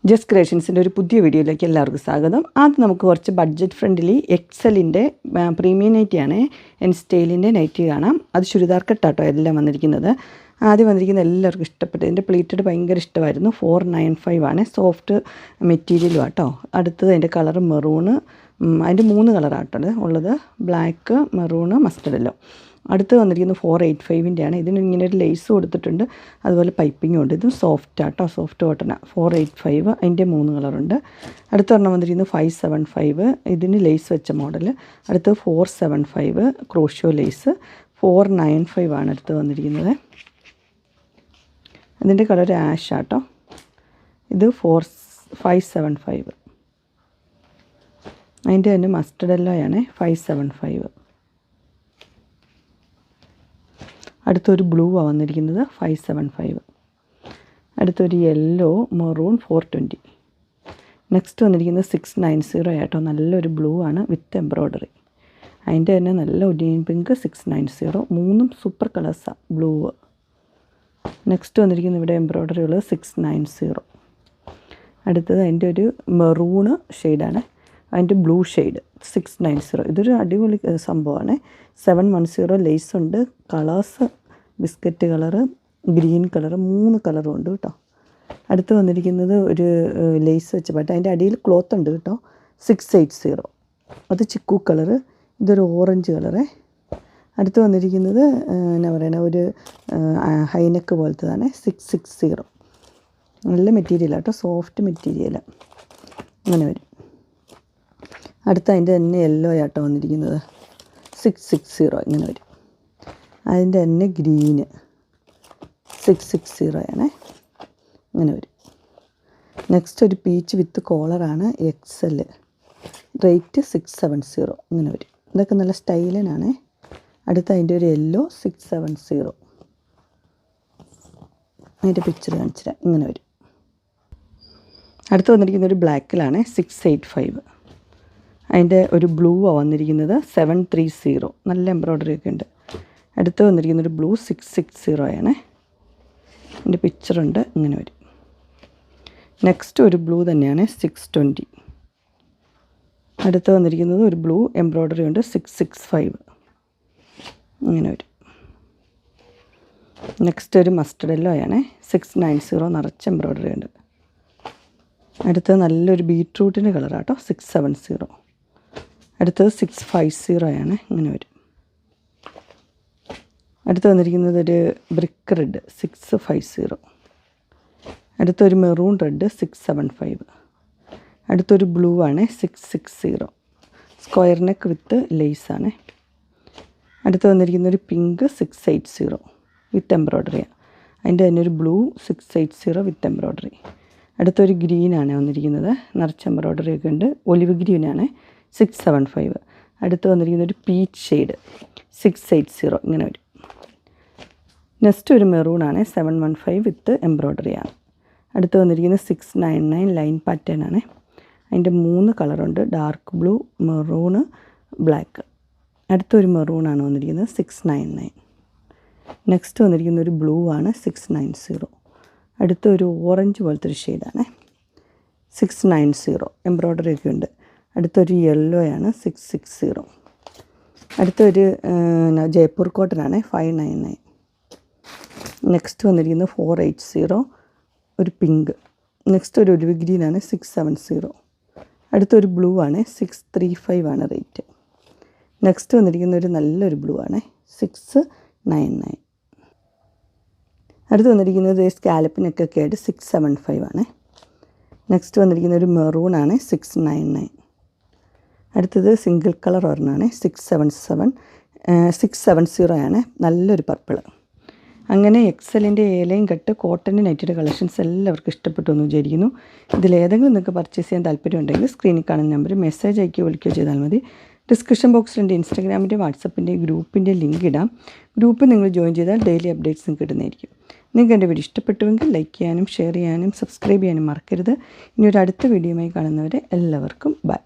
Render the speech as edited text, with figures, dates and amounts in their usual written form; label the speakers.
Speaker 1: Just ക്രിയേഷൻസിൻ്റെ ഒരു പുതിയ വീഡിയോയിലേക്ക് എല്ലാവർക്കും സ്വാഗതം. ആദ്യം നമുക്ക് കുറച്ച് ബഡ്ജറ്റ് ഫ്രണ്ട്ലി എക്സലിൻ്റെ പ്രീമിയം നൈറ്റിയാണ് എൻ സ്റ്റൈലിൻ്റെ നൈറ്റി കാണാം. അത് ചുരിദാർ കട്ടാട്ടോ എല്ലാം വന്നിരിക്കുന്നത്. ആദ്യം വന്നിരിക്കുന്ന എല്ലാവർക്കും ഇഷ്ടപ്പെട്ടു. ഇതിൻ്റെ പ്ലീറ്റഡ് ഭയങ്കര ഇഷ്ടമായിരുന്നു. 495 ആണ്. സോഫ്റ്റ് മെറ്റീരിയലും ആട്ടോ. അടുത്തത് അതിൻ്റെ കളർ മെറൂണ്. അതിൻ്റെ 3 കളറാട്ടോ ഉള്ളത്, ബ്ലാക്ക്, മെറൂണ്, മസ്റ്റർഡ് യെല്ലോ. അടുത്ത് വന്നിരിക്കുന്നത് 485 ആണ്. ഇതിന് ഇങ്ങനെ ഒരു ലേസ് കൊടുത്തിട്ടുണ്ട്, അതുപോലെ പൈപ്പിങ്ങും ഉണ്ട്. ഇതും സോഫ്റ്റ് ആട്ടോ, സോഫ്റ്റ് കോട്ടനാണ്. 485 അതിൻ്റെ 3 കളറുണ്ട്. അടുത്ത ഒരെണ്ണം വന്നിരിക്കുന്നത് 575, ഇതിന് ലേസ് വെച്ച മോഡൽ. അടുത്ത് 475 ക്രോഷ്യോ ലേസ്. 495 ആണ് അടുത്ത് വന്നിരിക്കുന്നത്. ഇതിൻ്റെ കളർ ആഷ് ആട്ടോ. ഇത് 575. അതിൻ്റെ തന്നെ മസ്റ്റർഡ് യെല്ലോയാണ് 575. അടുത്തൊരു ബ്ലൂ ആണ് വന്നിരിക്കുന്നത് 575. അടുത്തൊരു യെല്ലോ മെറൂൺ 420. നെക്സ്റ്റ് വന്നിരിക്കുന്നത് 690 ആട്ടോ. നല്ലൊരു ബ്ലൂ ആണ് വിത്ത് എംബ്രോയ്ഡറി. അതിൻ്റെ തന്നെ നല്ല ഒനിയൻ പിങ്ക് 690. 3 സൂപ്പർ കളേഴ്സാണ് ബ്ലൂ. നെക്സ്റ്റ് വന്നിരിക്കുന്നത് ഇവിടെ എംബ്രോയ്ഡറി ഉള്ളത് 690. അടുത്തത് അതിൻ്റെ ഒരു മെറൂണ് ഷെയ്ഡാണ്. അതിൻ്റെ ബ്ലൂ ഷെയ്ഡ് 690. ഇതൊരു അടിപൊളി സംഭവമാണ്. 710 ലേസ് ഉണ്ട്. Colours biscuit colour, green colour, 3 കളറും ഉണ്ട് കേട്ടോ. അടുത്ത് വന്നിരിക്കുന്നത് ഒരു ലേസ് വെച്ച പാട്ട്. അതിൻ്റെ അടിയിൽ ക്ലോത്ത് ഉണ്ട് കേട്ടോ. 680. അത് ചിക്കു കളറ്. ഇതൊരു ഓറഞ്ച് കളറ്. അടുത്ത് വന്നിരിക്കുന്നത് എന്നാ പറയുക, ഒരു ഹൈനെക്ക് പോലത്തതാണ് 660. നല്ല മെറ്റീരിയലാണ് കേട്ടോ, സോഫ്റ്റ് മെറ്റീരിയൽ. അങ്ങനെ വരും. അടുത്ത അതിൻ്റെ തന്നെ യെല്ലോ ആട്ടോ വന്നിരിക്കുന്നത് 660 ഇങ്ങനെ വരും. അതിൻ്റെ തന്നെ ഗ്രീന് 660 ആണ്, ഇങ്ങനെ വരും. നെക്സ്റ്റ് ഒരു പീച്ച് വിത്ത് കോളറാണ് എക്സൽ. റേറ്റ് 670 ഇങ്ങനെ വരും. ഇതൊക്കെ നല്ല സ്റ്റൈലനാണ്. അടുത്ത അതിൻ്റെ ഒരു യെല്ലോ 670. അതിൻ്റെ പിക്ചർ കാണിച്ചിട്ട് ഇങ്ങനെ വരും. അടുത്ത് വന്നിരിക്കുന്ന ഒരു ബ്ലാക്കിലാണ് 685. അതിൻ്റെ ഒരു ബ്ലൂ ആണ് വന്നിരിക്കുന്നത് 730. നല്ല എംബ്രോയ്ഡറി ഒക്കെ ഉണ്ട്. അടുത്ത് വന്നിരിക്കുന്നൊരു ബ്ലൂ 660 ആണ്. അതിൻ്റെ പിക്ചറുണ്ട്, ഇങ്ങനെ വരും. നെക്സ്റ്റ് ഒരു ബ്ലൂ തന്നെയാണ് 620. അടുത്ത് വന്നിരിക്കുന്നത് ഒരു ബ്ലൂ എംബ്രോയ്ഡറി ഉണ്ട് 665 ഇങ്ങനെ വരും. നെക്സ്റ്റ് ഒരു മസ്റ്റർഡ് യെല്ലോ ആണ് 690, നിറച്ച് എംബ്രോയ്ഡറി ഉണ്ട്. അടുത്തത് നല്ലൊരു ബീട്രൂട്ടിൻ്റെ കളറാട്ടോ 670. അടുത്തത് 650 ആണ്, ഇങ്ങനെ വരും. അടുത്ത് വന്നിരിക്കുന്നത് ഒരു ബ്രിക്ക് റെഡ് 650. അടുത്തൊരു മെറൂൺ റെഡ് 675. അടുത്തൊരു ബ്ലൂ ആണ് 660. സ്ക്വയർ നെക്ക് വിത്ത് ലേസാണ്. അടുത്ത് വന്നിരിക്കുന്നൊരു പിങ്ക് 680 വിത്ത് എംബ്രോയ്ഡറിയാണ്. അതിൻ്റെ തന്നെ ഒരു ബ്ലൂ 680 വിത്ത് എംബ്രോയ്ഡറി. അടുത്തൊരു ഗ്രീനാണ് വന്നിരിക്കുന്നത്, നിറച്ച് എംബ്രോയ്ഡറി ഒക്കെ ഉണ്ട്. ഒലിവ് ഗ്രീനാണ് 675. അടുത്ത് വന്നിരിക്കുന്നൊരു പീച്ച് ഷെയ്ഡ് 680 ഇങ്ങനെ വരും. നെക്സ്റ്റ് ഒരു മെറൂണാണ് 715 വിത്ത് എംബ്രോയ്ഡറിയാണ്. അടുത്ത് വന്നിരിക്കുന്നത് 699 ലൈൻ പാറ്റേൺ ആണ്. അതിൻ്റെ 3 കളറുണ്ട്, ഡാർക്ക് ബ്ലൂ, മെറൂണ്, ബ്ലാക്ക്. അടുത്തൊരു മെറൂണാണ് വന്നിരിക്കുന്നത് 699. നെക്സ്റ്റ് വന്നിരിക്കുന്ന ഒരു ബ്ലൂ ആണ് 690. അടുത്തൊരു ഓറഞ്ച് പോലത്തെ ഒരു ഷെയ്ഡാണ് 690, എംബ്രോയ്ഡറി ഒക്കെ ഉണ്ട്. അടുത്തൊരു യെല്ലോ ആണ് 660. അടുത്തൊരു ജയ്പൂർ കോട്ടനാണ് 599. നെക്സ്റ്റ് വന്നിരിക്കുന്നത് 480, ഒരു പിങ്ക്. നെക്സ്റ്റ് ഒരു ഒലിവ് ഗ്രീനാണ് 670. അടുത്തൊരു ബ്ലൂ ആണ് 635 ആണ് റേറ്റ്. നെക്സ്റ്റ് വന്നിരിക്കുന്ന ഒരു നല്ലൊരു ബ്ലൂ ആണ് 699. അടുത്ത് വന്നിരിക്കുന്നത് സ്കാലപ്പിനൊക്കെ ആയിട്ട് 675 ആണ്. നെക്സ്റ്റ് വന്നിരിക്കുന്ന ഒരു മെറൂണാണ് 699. അടുത്തത് സിംഗിൾ കളർ ഒരെണ്ണമാണ് 670 ആണ്, നല്ലൊരു പർപ്പിൾ. അങ്ങനെ എക്സലിൻ്റെ ഏലയും കട്ട് കോട്ടൻ്റെ നൈറ്റിയുടെ കളക്ഷൻസ് എല്ലാവർക്കും ഇഷ്ടപ്പെട്ടു എന്ന് വിചാരിക്കുന്നു. ഇതിലേതെങ്കിലും നിങ്ങൾക്ക് പർച്ചേസ് ചെയ്യാൻ താല്പര്യമുണ്ടെങ്കിൽ സ്ക്രീനിൽ കാണുന്ന നമ്പർ മെസ്സേജ് അയക്കുകയോ വിളിക്കുകയോ ചെയ്താൽ മതി. ഡിസ്ക്രിപ്ഷൻ ബോക്സിൽ എൻ്റെ ഇൻസ്റ്റാഗ്രാമിൻ്റെ, വാട്സപ്പിൻ്റെ, ഗ്രൂപ്പിൻ്റെ ലിങ്ക് ഇടാം. ഗ്രൂപ്പ് നിങ്ങൾ ജോയിൻ ചെയ്താൽ ഡെയിലി അപ്ഡേറ്റ്സും കിട്ടുന്നതായിരിക്കും. നിങ്ങൾക്ക് എൻ്റെ വീഡിയോ ഇഷ്ടപ്പെട്ടുവെങ്കിൽ ലൈക്ക് ചെയ്യാനും ഷെയർ ചെയ്യാനും സബ്സ്ക്രൈബ് ചെയ്യാനും മറക്കരുത്. ഇനി ഒരു അടുത്ത വീഡിയോയുമായി കാണുന്നവരെ എല്ലാവർക്കും ബൈ.